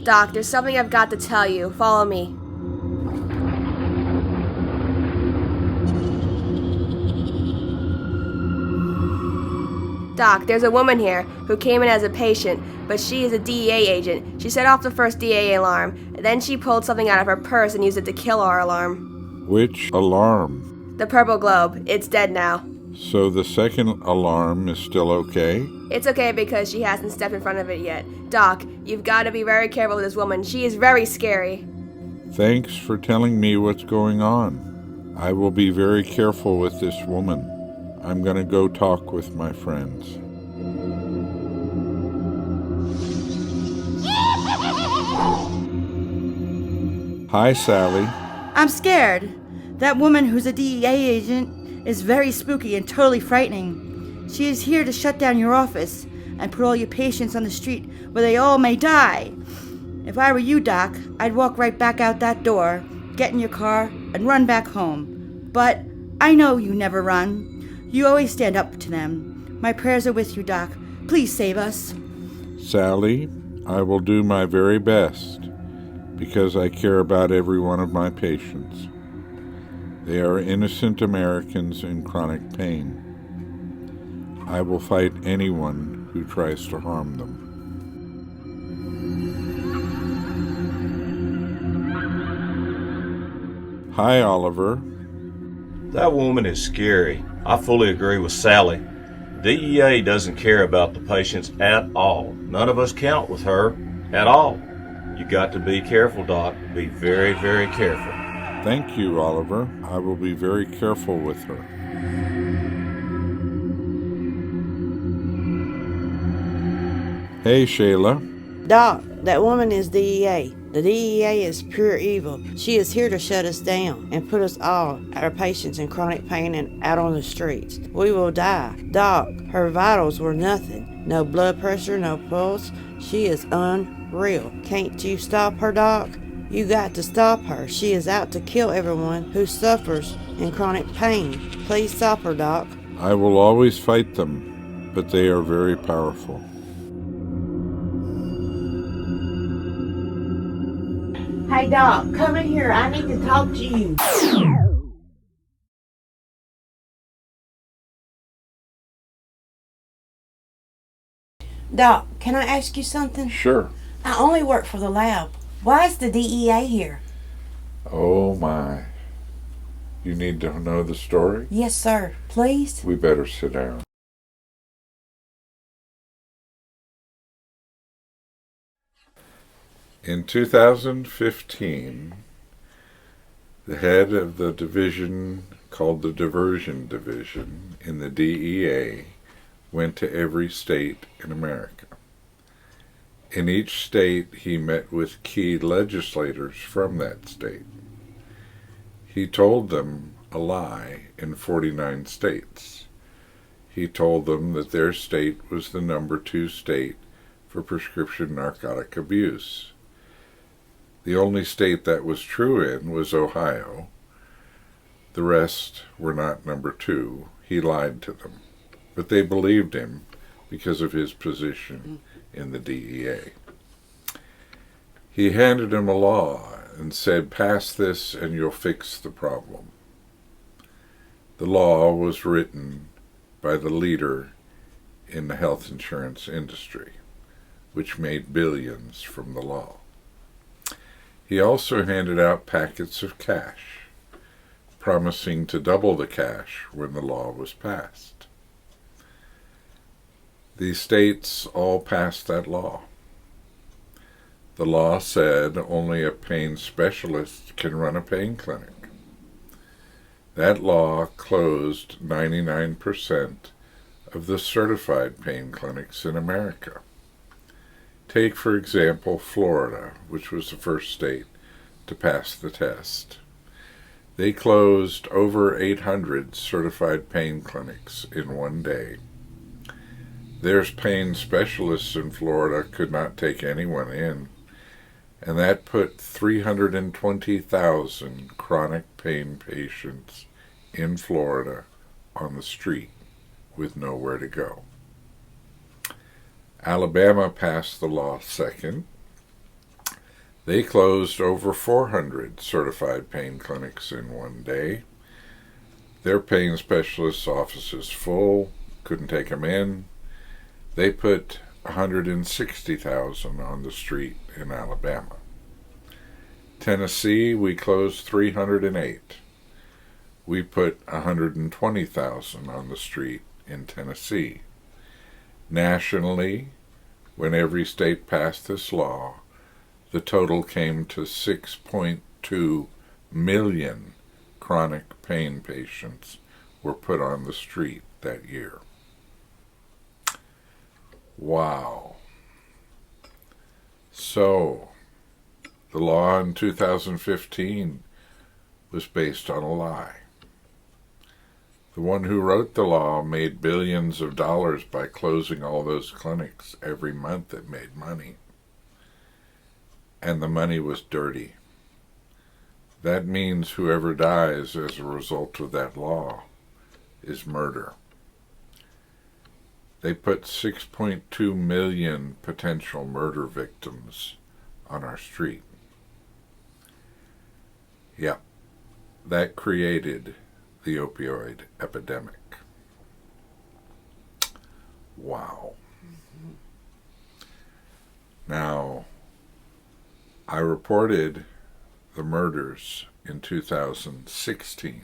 Doc, there's something I've got to tell you. Follow me. Doc, there's a woman here who came in as a patient, but she is a DEA agent. She set off the first DEA alarm, then she pulled something out of her purse and used it to kill our alarm. Which alarm? The purple globe. It's dead now. So the second alarm is still okay? It's okay because she hasn't stepped in front of it yet. Doc, you've got to be very careful with this woman. She is very scary. Thanks for telling me what's going on. I will be very careful with this woman. I'm going to go talk with my friends. Hi, Sally. I'm scared. That woman who's a DEA agent is very spooky and totally frightening. She is here to shut down your office and put all your patients on the street where they all may die. If I were you, Doc, I'd walk right back out that door, get in your car, and run back home. But I know you never run. You always stand up to them. My prayers are with you, Doc. Please save us. Sally, I will do my very best because I care about every one of my patients. They are innocent Americans in chronic pain. I will fight anyone who tries to harm them. Hi, Oliver. That woman is scary. I fully agree with Sally. DEA doesn't care about the patients at all. None of us count with her at all. You got to be careful, Doc. Be very, very careful. Thank you, Oliver. I will be very careful with her. Hey, Shayla. Doc, that woman is DEA. The DEA is pure evil. She is here to shut us down and put us all, our patients in chronic pain and out on the streets. We will die. Doc, her vitals were nothing. No blood pressure, no pulse. She is unreal. Can't you stop her, Doc? You got to stop her. She is out to kill everyone who suffers in chronic pain. Please stop her, Doc. I will always fight them, but they are very powerful. Hey, Doc, come in here. I need to talk to you. Doc, can I ask you something? Sure. I only work for the lab. Why is the DEA here? Oh, my. You need to know the story? Yes, sir. Please? We better sit down. In 2015, the head of the division called the Diversion Division in the DEA went to every state in America. In each state, he met with key legislators from that state. He told them a lie in 49 states. He told them that their state was the number 2 state for prescription narcotic abuse. The only state that was true in was Ohio. The rest were not number 2. He lied to them. But they believed him because of his position in the DEA. He handed him a law and said, pass this and you'll fix the problem. The law was written by the leader in the health insurance industry, which made billions from the law. He also handed out packets of cash, promising to double the cash when the law was passed. The states all passed that law. The law said only a pain specialist can run a pain clinic. That law closed 99% of the certified pain clinics in America. Take, for example, Florida, which was the first state to pass the test. They closed over 800 certified pain clinics in one day. Their pain specialists in Florida could not take anyone in, and that put 320,000 chronic pain patients in Florida on the street with nowhere to go. Alabama passed the law second. They closed over 400 certified pain clinics in one day. Their pain specialist's office is full, couldn't take them in. They put 160,000 on the street in Alabama. Tennessee, we closed 308. We put 120,000 on the street in Tennessee. Nationally, when every state passed this law, the total came to 6.2 million chronic pain patients were put on the street that year. Wow. So, the law in 2015 was based on a lie. The one who wrote the law made billions of dollars by closing all those clinics. Every month it made money. And the money was dirty. That means whoever dies as a result of that law is murder. They put 6.2 million potential murder victims on our street. Yep, that created the opioid epidemic. Wow. Now, I reported the murders in 2016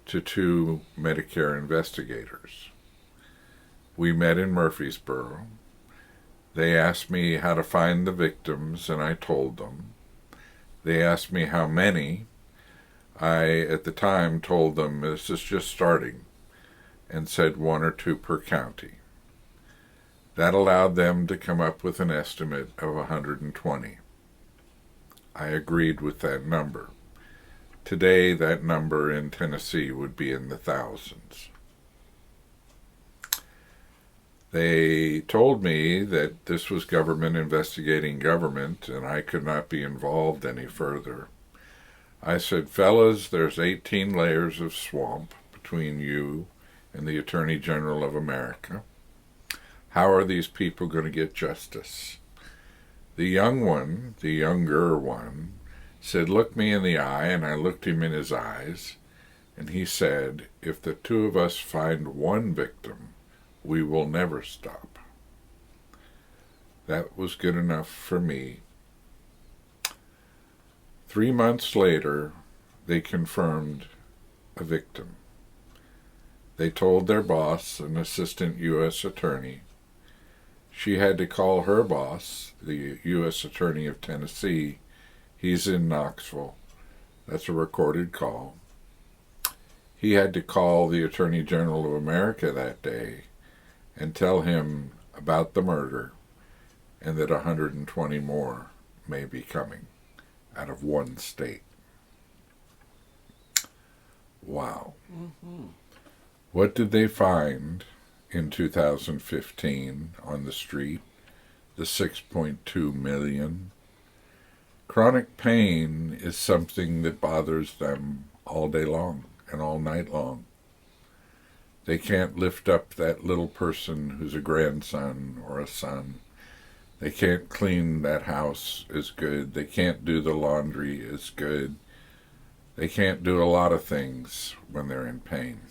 to 2 Medicare investigators. We met in Murfreesboro. They asked me how to find the victims, and I told them. They asked me how many. I, at the time, told them this is just starting, and said 1 or 2 per county. That allowed them to come up with an estimate of 120. I agreed with that number. Today, that number in Tennessee would be in the thousands. They told me that this was government investigating government, and I could not be involved any further. I said, fellas, there's 18 layers of swamp between you and the Attorney General of America. How are these people going to get justice? The younger one, said, look me in the eye, and I looked him in his eyes, and he said, if the 2 of us find 1 victim, we will never stop. That was good enough for me. 3 months later, they confirmed a victim. They told their boss, an assistant U.S. attorney. She had to call her boss, the U.S. Attorney of Tennessee. He's in Knoxville. That's a recorded call. He had to call the Attorney General of America that day and tell him about the murder and that 120 more may be coming out of 1 state. Wow. Mm-hmm. What did they find in 2015 on the street? The 6.2 million. Chronic pain is something that bothers them all day long and all night long. They can't lift up that little person who's a grandson or a son. They can't clean that house as good. They can't do the laundry as good. They can't do a lot of things when they're in pain.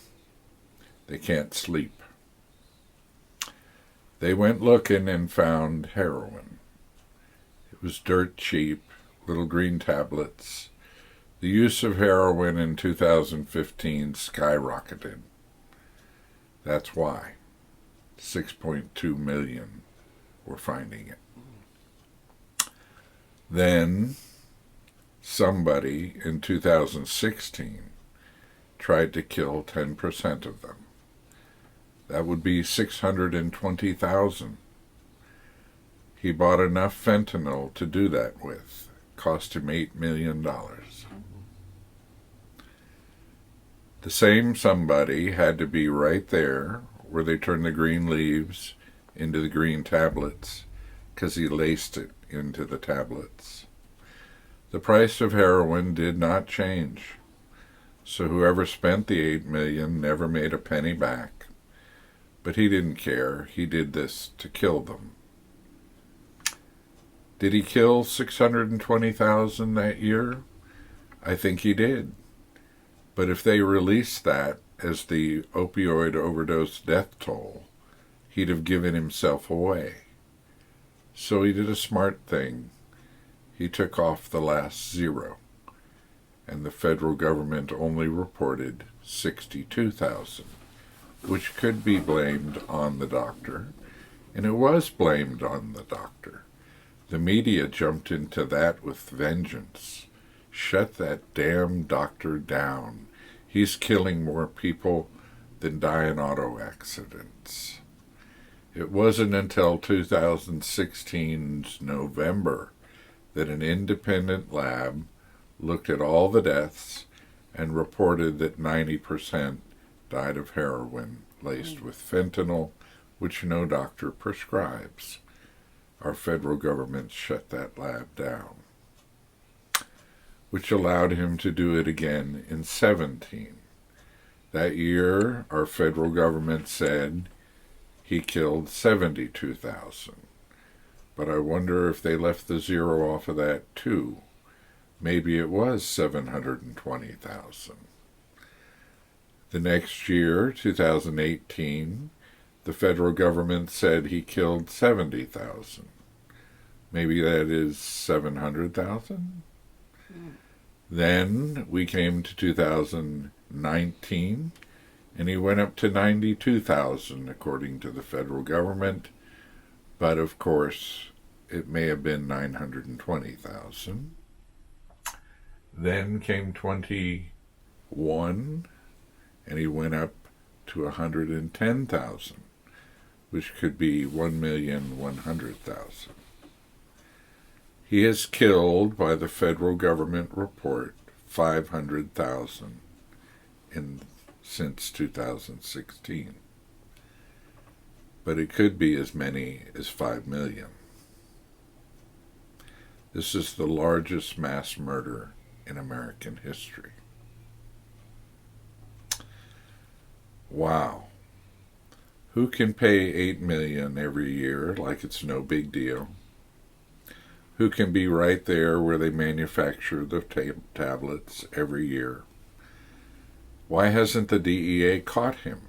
They can't sleep. They went looking and found heroin. It was dirt cheap, little green tablets. The use of heroin in 2015 skyrocketed. That's why 6.2 million were finding it. Then somebody in 2016 tried to kill 10% of them. That would be 620,000. He bought enough fentanyl to do that with. Cost him $8 million. The same somebody had to be right there where they turned the green leaves into the green tablets because he laced it into the tablets. The price of heroin did not change, so whoever spent the $8 million never made a penny back. But he didn't care. He did this to kill them. Did he kill 620,000 that year? I think he did. But if they released that as the opioid overdose death toll, he'd have given himself away. So he did a smart thing. He took off the last zero, and the federal government only reported 62,000, which could be blamed on the doctor, and it was blamed on the doctor. The media jumped into that with vengeance. Shut that damn doctor down. He's killing more people than die in auto accidents. It wasn't until 2016's November that an independent lab looked at all the deaths and reported that 90% died of heroin laced with fentanyl, which no doctor prescribes. Our federal government shut that lab down, which allowed him to do it again in 17. That year, our federal government said he killed 72,000. But I wonder if they left the zero off of that too. Maybe it was 720,000. The next year, 2018, the federal government said he killed 70,000. Maybe that is 700,000? Then we came to 2019, and he went up to 92,000, according to the federal government. But of course, it may have been 920,000. Then came 21, and he went up to 110,000, which could be 1,100,000. He has killed, by the federal government report, 500,000 since 2016. But it could be as many as 5 million. This is the largest mass murder in American history. Wow. Who can pay $8 million every year like it's no big deal? Who can be right there where they manufacture the tablets every year? Why hasn't the DEA caught him?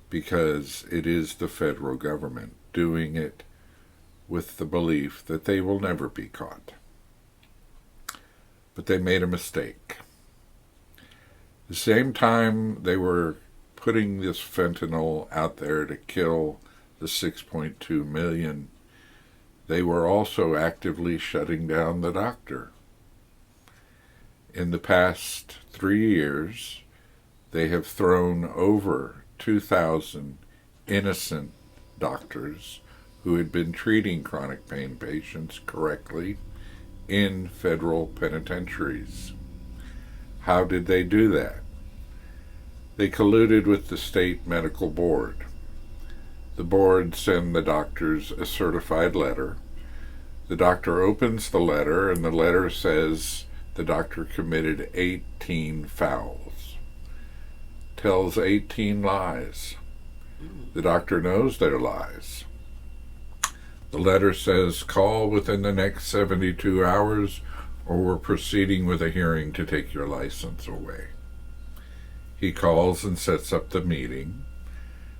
Because it is the federal government doing it with the belief that they will never be caught. But they made a mistake. The same time they were putting this fentanyl out there to kill the 6.2 million, they were also actively shutting down the doctor. In the past 3 years, they have thrown over 2,000 innocent doctors who had been treating chronic pain patients correctly in federal penitentiaries. How did they do that? They colluded with the state medical board. The board sends the doctors a certified letter. The doctor opens the letter, and the letter says the doctor committed 18 fouls. Tells 18 lies. The doctor knows they're lies. The letter says, call within the next 72 hours or we're proceeding with a hearing to take your license away. He calls and sets up the meeting.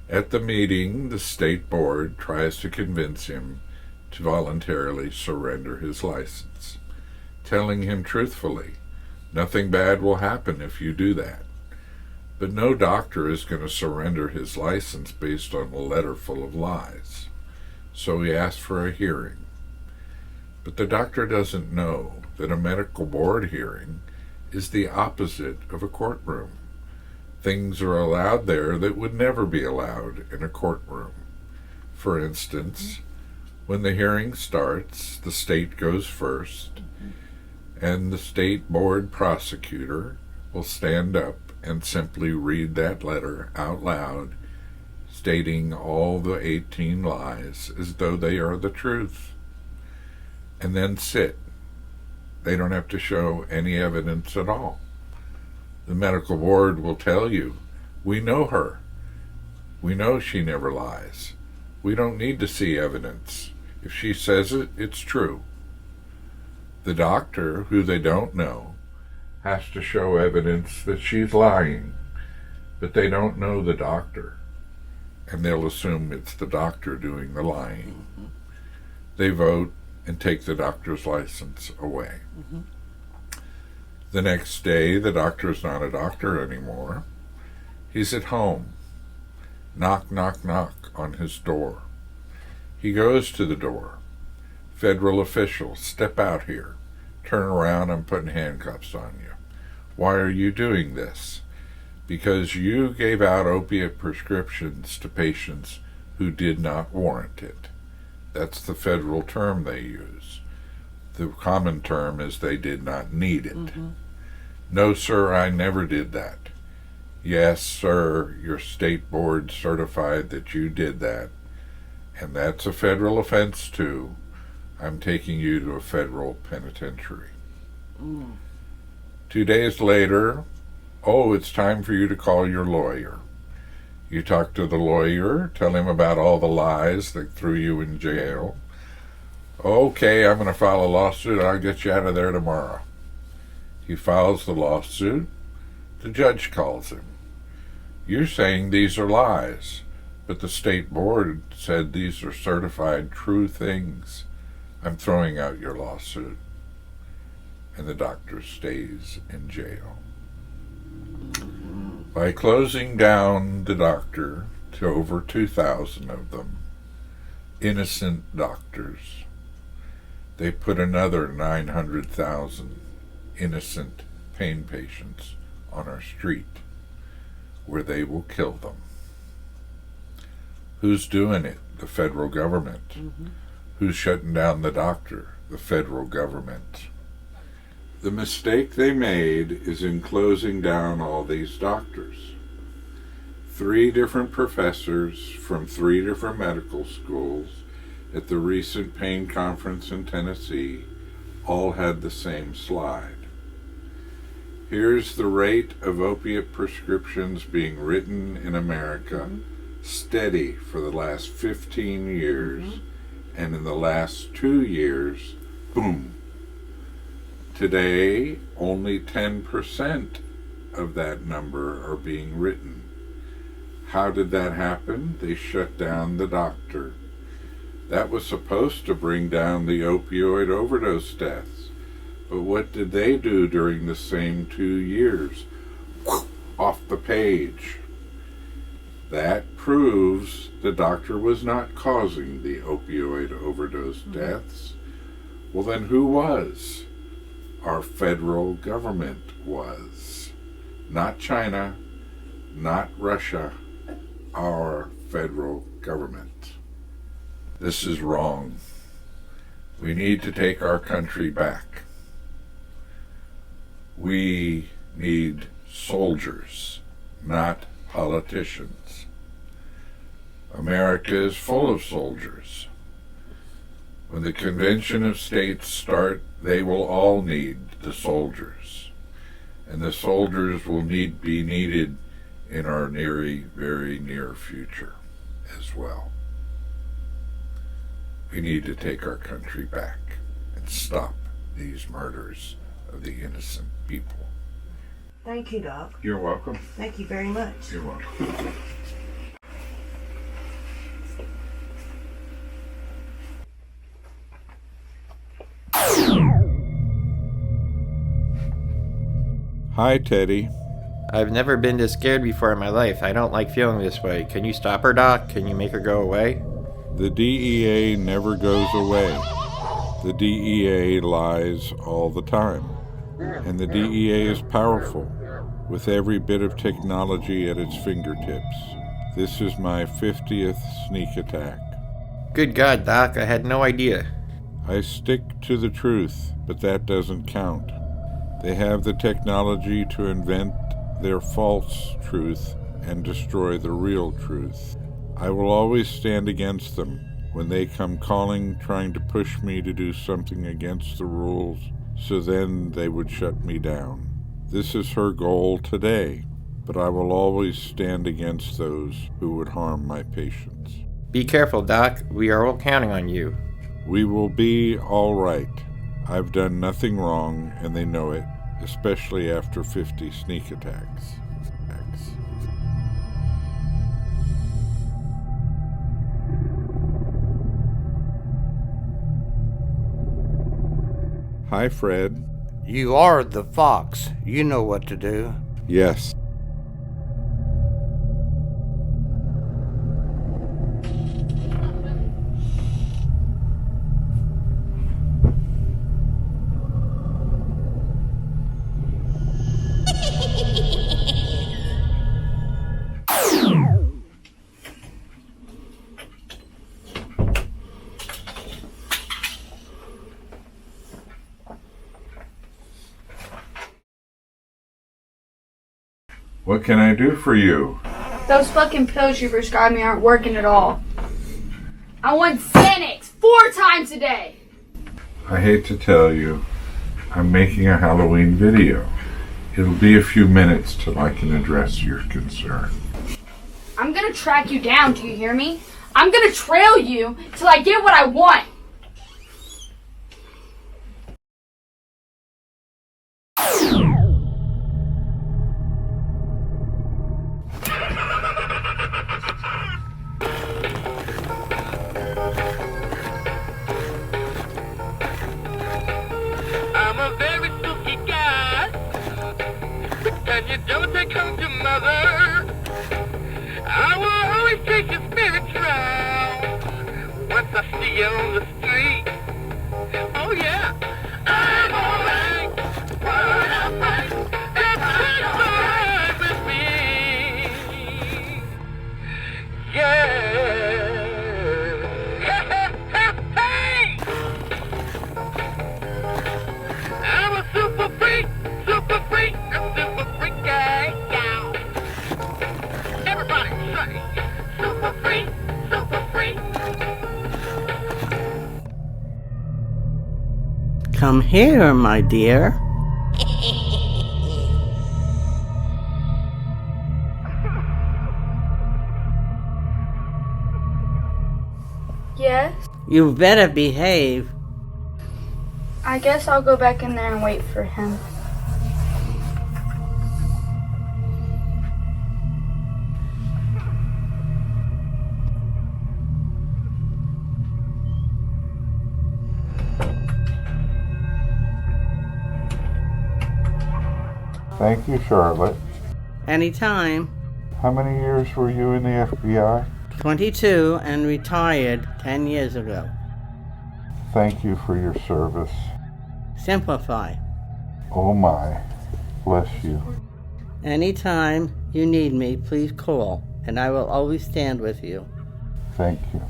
At the meeting, the state board tries to convince him to voluntarily surrender his license, telling him truthfully, nothing bad will happen if you do that. But no doctor is going to surrender his license based on a letter full of lies. So he asked for a hearing. But the doctor doesn't know that a medical board hearing is the opposite of a courtroom. Things are allowed there that would never be allowed in a courtroom. For instance, when the hearing starts, the state goes first, and the state board prosecutor will stand up and simply read that letter out loud, stating all the 18 lies as though they are the truth, and then sit. They don't have to show any evidence at all. The medical board will tell you, we know her. We know she never lies. We don't need to see evidence. If she says it, it's true. The doctor, who they don't know, has to show evidence that she's lying, but they don't know the doctor, and they'll assume it's the doctor doing the lying. They vote and take the doctor's license away. The next day, the doctor's not a doctor anymore. He's at home. Knock, knock, knock on his door. He goes to the door. Federal officials, step out here. Turn around, I'm putting handcuffs on you. Why are you doing this? Because you gave out opiate prescriptions to patients who did not warrant it. That's the federal term they use. The common term is they did not need it. No, sir, I never did that. Yes, sir, your state board certified that you did that. And that's a federal offense, too. I'm taking you to a federal penitentiary. 2 days later, oh, it's time for you to call your lawyer. You talk to the lawyer, tell him about all the lies that threw you in jail. Okay, I'm going to file a lawsuit. I'll get you out of there tomorrow. He files the lawsuit. The judge calls him. You're saying these are lies, but the state board said these are certified true things. I'm throwing out your lawsuit. And the doctor stays in jail. By closing down the doctor to over 2,000 of them, innocent doctors, they put another 900,000 innocent pain patients on our street where they will kill them. Who's doing it? The federal government. Who's shutting down the doctor? The federal government. The mistake they made is in closing down all these doctors. 3 different professors from 3 different medical schools at the recent pain conference in Tennessee all had the same slide. Here's the rate of opiate prescriptions being written in America, steady for the last 15 years, and in the last 2 years, boom. Today, only 10% of that number are being written. How did that happen? They shut down the doctor. That was supposed to bring down the opioid overdose deaths. But what did they do during the same 2 years? Off the page. That proves the doctor was not causing the opioid overdose deaths. Well, then who was? Our federal government was. Not China, not Russia, our federal government. This is wrong. We need to take our country back. We need soldiers, not politicians. America is full of soldiers. When the Convention of States start, they will all need the soldiers. And the soldiers will be needed in our very near future as well. We need to take our country back and stop these murders of the innocent people. Thank you, Doc. You're welcome. Thank you very much. You're welcome. Hi, Teddy. I've never been this scared before in my life. I don't like feeling this way. Can you stop her, Doc? Can you make her go away? The DEA never goes away. The DEA lies all the time. And the DEA is powerful, with every bit of technology at its fingertips. This is my 50th sneak attack. Good God, Doc, I had no idea. I stick to the truth, but that doesn't count. They have the technology to invent their false truth and destroy the real truth. I will always stand against them when they come calling, trying to push me to do something against the rules, so then they would shut me down. This is her goal today, but I will always stand against those who would harm my patients. Be careful, Doc. We are all counting on you. We will be all right. I've done nothing wrong, and they know it, especially after 50 sneak attacks. Hi, Fred. You are the fox. You know what to do. Yes. What can I do for you? Those fucking pills you prescribed me aren't working at all. I want Xanax 4 times a day. I hate to tell you, I'm making a Halloween video. It'll be a few minutes till I can address your concern. I'm gonna track you down, do you hear me? I'm gonna trail you till I get what I want. I'm a very spooky guy, and you don't take home to mother. I will always take your spirits round once I see you on the street. Oh yeah, I'm alright, alright, that's alright with me. Yeah. I'm a super freak, a super freak guy. Everybody say, super freak, super freak. Come here, my dear. Yes? You better behave. I guess I'll go back in there and wait for him. Thank you, Charlotte. Anytime. How many years were you in the FBI? 22 and retired 10 years ago. Thank you for your service. Simplify. Oh my, bless you. Anytime you need me, please call, and I will always stand with you. Thank you.